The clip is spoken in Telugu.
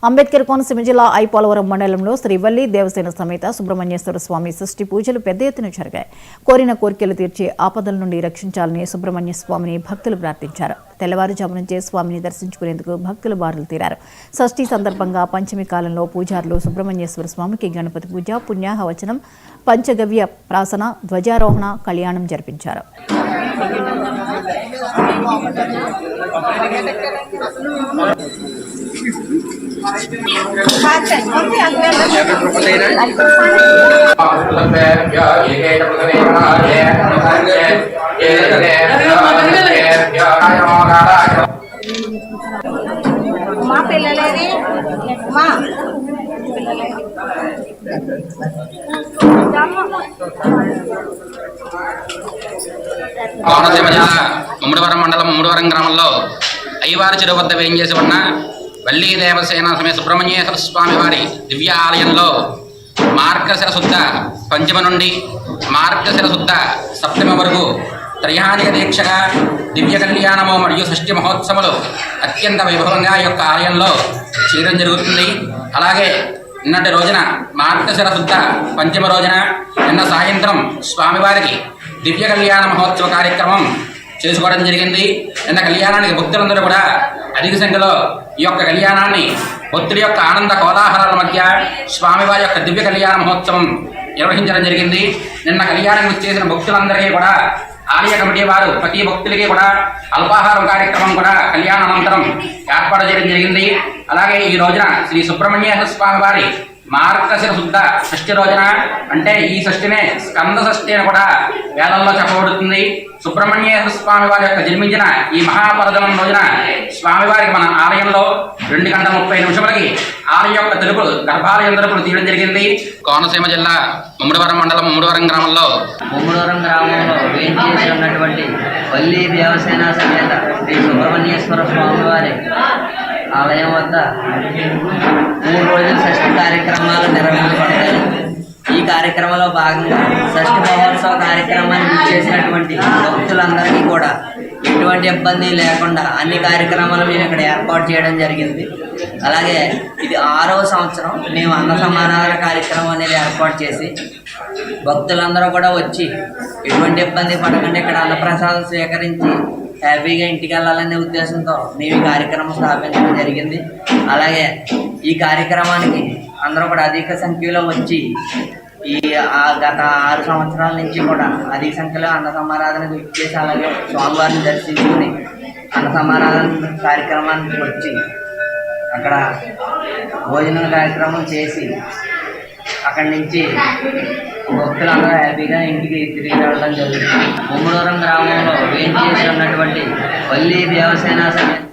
అంబేద్కర్ కోనసీమ జిల్లా ఐపోలవరం మండలంలో శ్రీవల్లి దేవసేన సమేత సుబ్రహ్మణ్యేశ్వర స్వామి షష్ఠి పూజలు పెద్ద ఎత్తున జరిగాయి. కోరిన కోరికలు తీర్చి ఆపదల నుండి రక్షించాలని సుబ్రహ్మణ్య స్వామిని భక్తులు ప్రార్థించారు. తెల్లవారుజాము నుంచే స్వామిని దర్శించుకునేందుకు భక్తులు బారులు తీరారు. షష్ఠి సందర్భంగా పంచమి కాలంలో పూజారులు సుబ్రహ్మణ్యేశ్వర స్వామికి గణపతి పూజ, పుణ్యాహవచనం, పంచగవ్య ప్రాసన, ధ్వజారోహణ, కళ్యాణం జరిపించారు. మా పిల్లలేరి మా కోనసీమ జిల్లా ముమ్మడివరం మండలం ముమ్మడివరం గ్రామంలో అయ్యవారి చెరువు వద్ద వేయించేసి ఉన్న వల్లీ దేవసేన సమేత సుబ్రహ్మణ్యేశ్వర స్వామి వారి దివ్య ఆలయంలో మార్గశిర శుద్ధ పంచమ నుండి మార్గశిర శుద్ధ సప్తమి వరకు త్రైహానిక దీక్షగా దివ్య కళ్యాణము మరియు షష్ఠి మహోత్సవాలు అత్యంత వైభవంగా ఈ యొక్క ఆలయంలో చేయడం జరుగుతుంది. అలాగే నిన్నటి రోజున మార్గశిర శుద్ధ పంచమ రోజున నిన్న సాయంత్రం స్వామివారికి దివ్య కళ్యాణ మహోత్సవ కార్యక్రమం చేసుకోవడం జరిగింది. నిన్న కళ్యాణానికి భక్తులందరూ కూడా అధిక సంఖ్యలో ఈ యొక్క కళ్యాణాన్ని భక్తుల యొక్క ఆనంద కోలాహలాల మధ్య స్వామివారి యొక్క దివ్య కళ్యాణ మహోత్సవం నిర్వహించడం జరిగింది. నిన్న కళ్యాణం చేసిన భక్తులందరికీ కూడా ఆలయ కమిటీ వారు ప్రతి భక్తులకి కూడా అల్పాహారం కార్యక్రమం కూడా కళ్యాణానంతరం ఏర్పాటు చేయడం జరిగింది. అలాగే ఈ రోజున శ్రీ సుబ్రహ్మణ్యేశ్వర స్వామి వారి మార్గశిర శుద్ధ షష్ఠి రోజున, అంటే ఈ షష్ఠినే స్కంద షష్ఠి అని కూడా వేదంలో చెప్పబడుతుంది. సుబ్రహ్మణ్యేశ్వర స్వామి వారి యొక్క జన్మించిన ఈ మహాపర్వదినం రోజున స్వామివారికి మన ఆలయంలో 2:30 ఆలయం యొక్క తలుపులు గర్భాలయం తలుపులు తీయడం జరిగింది. కోనసీమ జిల్లా ముమ్మడివరం మండలం ముమ్మడివరం గ్రామంలో వేయించేసి ఉన్నటువంటి వల్లీ దేవసేన సమేత శ్రీ సుబ్రహ్మణ్యేశ్వర స్వామి వారి ఆలయం వద్ద 3 రోజుల షష్ఠి కార్యక్రమాలు నిర్వహించబడతాయి. ఈ కార్యక్రమంలో భాగంగా షష్ఠి మహోత్సవ కార్యక్రమాన్ని ఇచ్చేసినటువంటి భక్తులందరికీ కూడా ఎటువంటి ఇబ్బంది లేకుండా అన్ని కార్యక్రమాలు మేము ఇక్కడ ఏర్పాటు చేయడం జరిగింది. అలాగే ఇది 6వ సంవత్సరం మేము అన్న సమారాధన కార్యక్రమం అనేది ఏర్పాటు చేసి భక్తులందరూ కూడా వచ్చి ఎటువంటి ఇబ్బంది పడకుండా ఇక్కడ అన్నప్రసాదం స్వీకరించి హ్యాపీగా ఇంటికి వెళ్ళాలనే ఉద్దేశంతో మేము ఈ కార్యక్రమం స్థాపించడం జరిగింది. అలాగే ఈ కార్యక్రమానికి అందరూ కూడా అధిక సంఖ్యలో వచ్చి గత 6 సంవత్సరాల నుంచి కూడా అధిక సంఖ్యలో అన్న సమారాధనకు ఇచ్చేసి అలాగే స్వామివారిని దర్శించుకుని అన్న సమారాధన కార్యక్రమానికి వచ్చి అక్కడ భోజన కార్యక్రమం చేసి అక్కడి నుంచి భక్తులందరూ హ్యాపీగా ఇంటికి తిరిగి రావడం జరుగుతుంది. ముమ్మడివరం గ్రామంలో వేయించేసి ఉన్నటువంటి వల్లీ దేవసేన సమేత